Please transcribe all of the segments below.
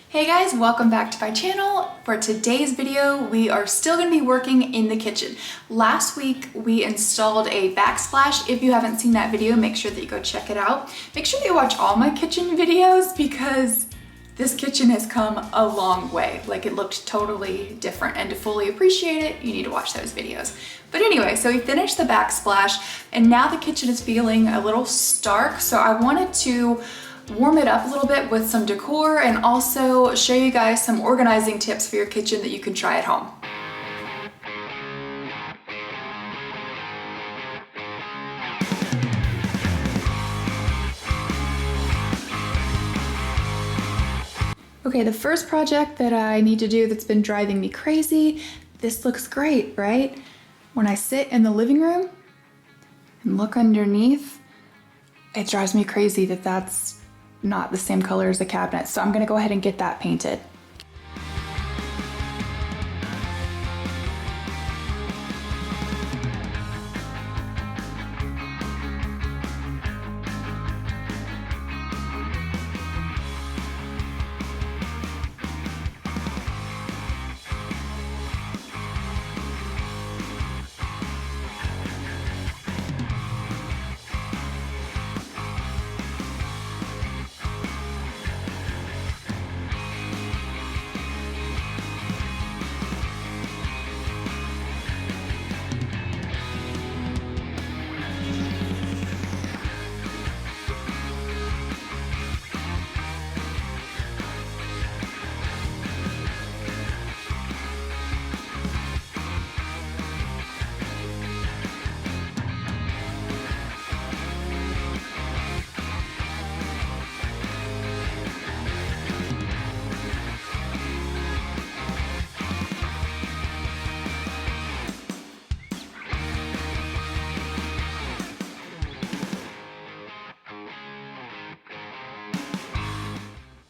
Hey guys, welcome back to my channel. For today's video, we are still gonna be working in the kitchen. Last week, we installed a backsplash. If you haven't seen that video, make sure that you go check it out. Make sure that you watch all my kitchen videos because this kitchen has come a long way. Like, it looked totally different, and to fully appreciate it, you need to watch those videos. But anyway, so we finished the backsplash and now the kitchen is feeling a little stark. So I wanted to warm it up a little bit with some decor and also show you guys some organizing tips for your kitchen that you can try at home. Okay, the first project that I need to do that's been driving me crazy, this looks great, right? When I sit in the living room and look underneath, it drives me crazy that that's not the same color as the cabinet. So I'm gonna go ahead and get that painted.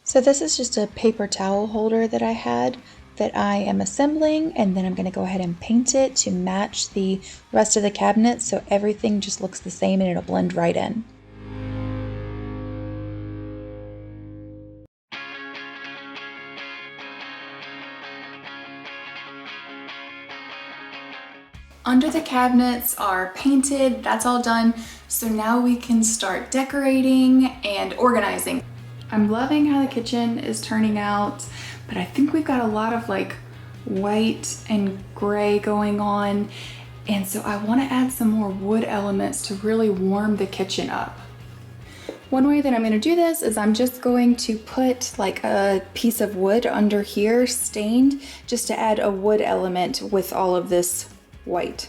So this is just a paper towel holder that I had that I am assembling, and then I'm going to go ahead and paint it to match the rest of the cabinet so everything just looks the same and it'll blend right in. Under the cabinets are painted, that's all done. So now we can start decorating and organizing. I'm loving how the kitchen is turning out, but I think we've got a lot of like white and gray going on. And so I want to add some more wood elements to really warm the kitchen up. One way that I'm going to do this is I'm just going to put like a piece of wood under here stained just to add a wood element with all of this white.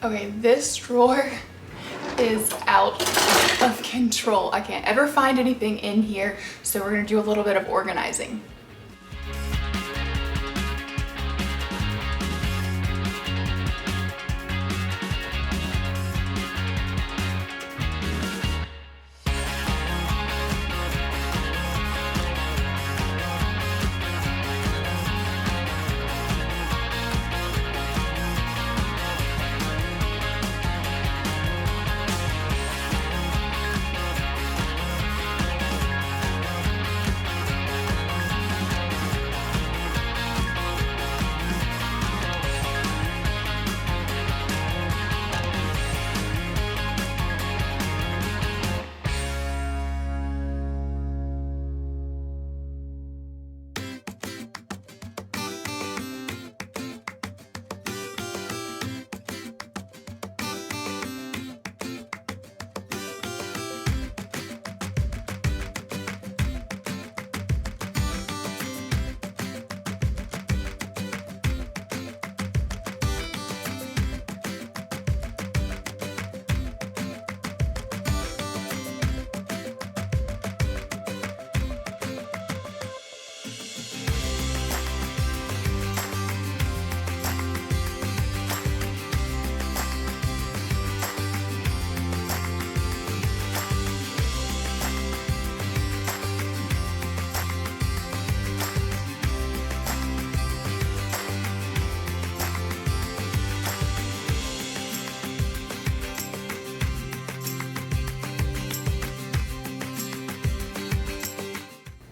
Okay, this drawer is out of control. I can't ever find anything in here, so we're gonna do a little bit of organizing.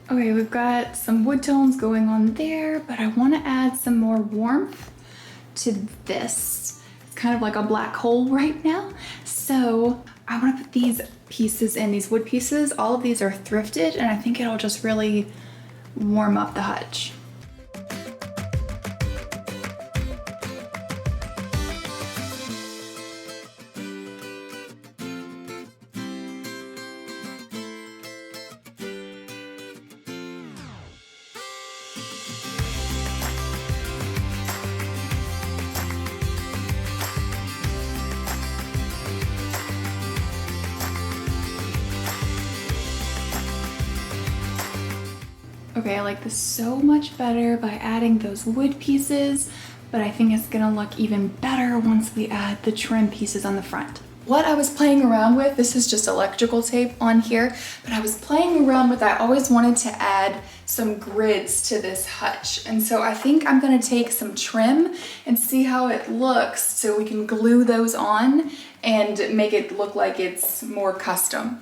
Okay, we've got some wood tones going on there, but I want to add some more warmth to this. It's kind of like a black hole right now. So I want to put these pieces in, these wood pieces. All of these are thrifted, and I think it'll just really warm up the hutch. Okay, I like this so much better by adding those wood pieces, but I think it's gonna look even better once we add the trim pieces on the front. What I was playing around with, this is just electrical tape on here, but I was playing around with, I always wanted to add some grids to this hutch. And so I think I'm gonna take some trim and see how it looks so we can glue those on and make it look like it's more custom.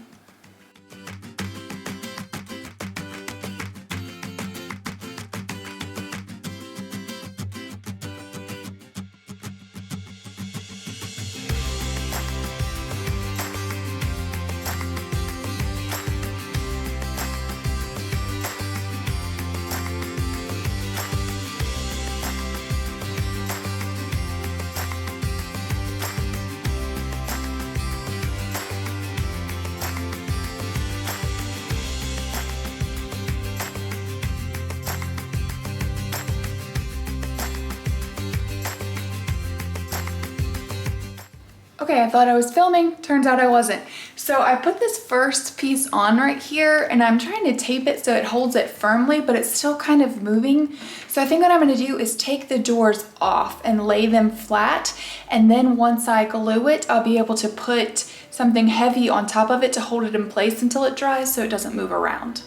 Okay, I thought I was filming, turns out I wasn't. So I put this first piece on right here and I'm trying to tape it so it holds it firmly, but it's still kind of moving. So I think what I'm gonna do is take the doors off and lay them flat. And then once I glue it, I'll be able to put something heavy on top of it to hold it in place until it dries so it doesn't move around.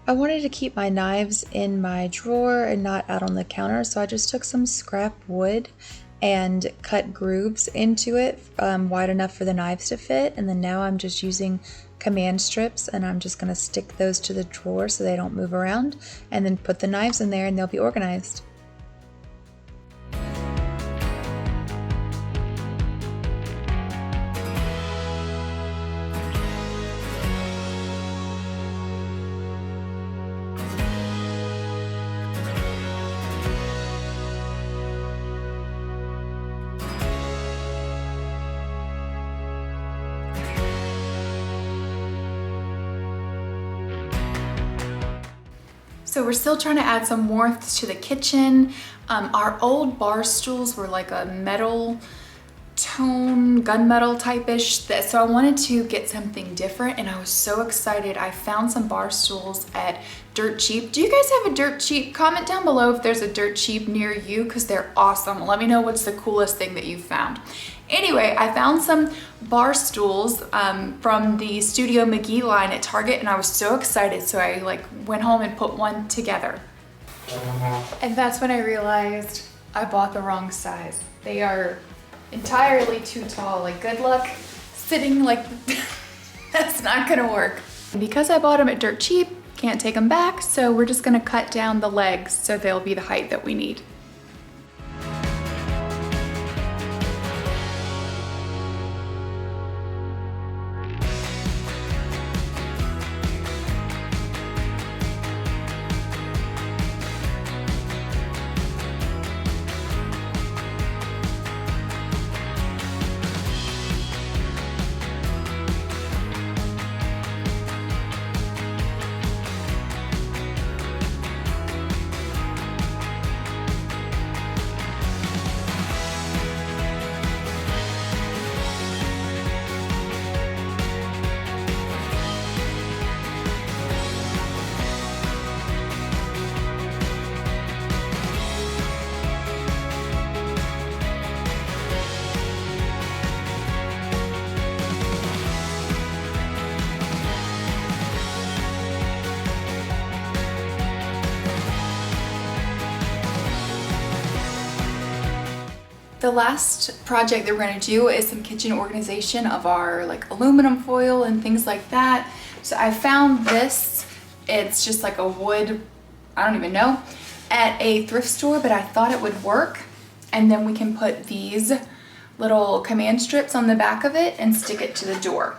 I wanted to keep my knives in my drawer and not out on the counter, so I just took some scrap wood and cut grooves into it wide enough for the knives to fit. And then now I'm just using command strips, and I'm just going to stick those to the drawer so they don't move around, and then put the knives in there and they'll be organized. So we're still trying to add some warmth to the kitchen. Our old bar stools were like a metal tone, gunmetal type-ish, so I wanted to get something different, and I was so excited. I found some bar stools at Dirt Cheap. Do you guys have a Dirt Cheap? Comment down below if there's a Dirt Cheap near you, because they're awesome. Let me know what's the coolest thing that you found. Anyway, I found some bar stools from the Studio McGee line at Target, and I was so excited, so I went home and put one together. And that's when I realized I bought the wrong size. They are entirely too tall. Like, good luck sitting like that's not gonna work. And because I bought them at Dirt Cheap, can't take them back, so we're just gonna cut down the legs so they'll be the height that we need. The last project that we're going to do is some kitchen organization of our aluminum foil and things like that. So I found this. It's just like a wood, I don't even know, at a thrift store, but I thought it would work. And then we can put these little command strips on the back of it and stick it to the door.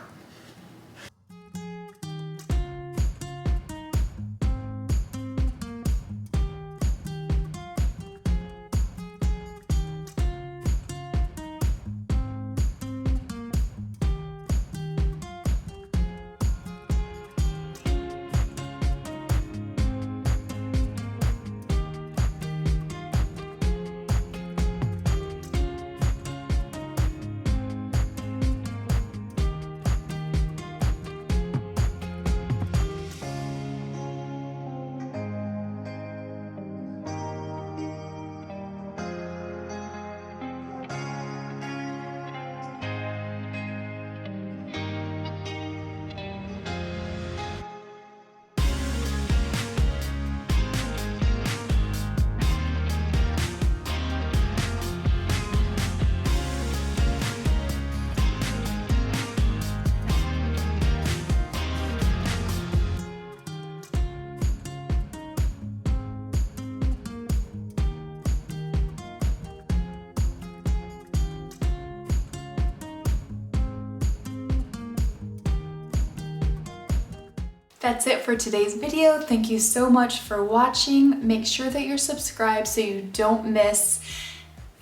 That's it for today's video. Thank you so much for watching. Make sure that you're subscribed so you don't miss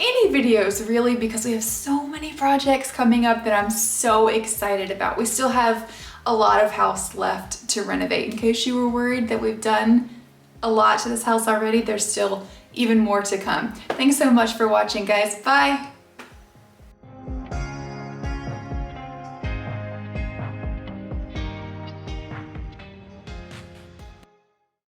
any videos really, because we have so many projects coming up that I'm so excited about. We still have a lot of house left to renovate. In case you were worried that we've done a lot to this house already, there's still even more to come. Thanks so much for watching, guys. Bye.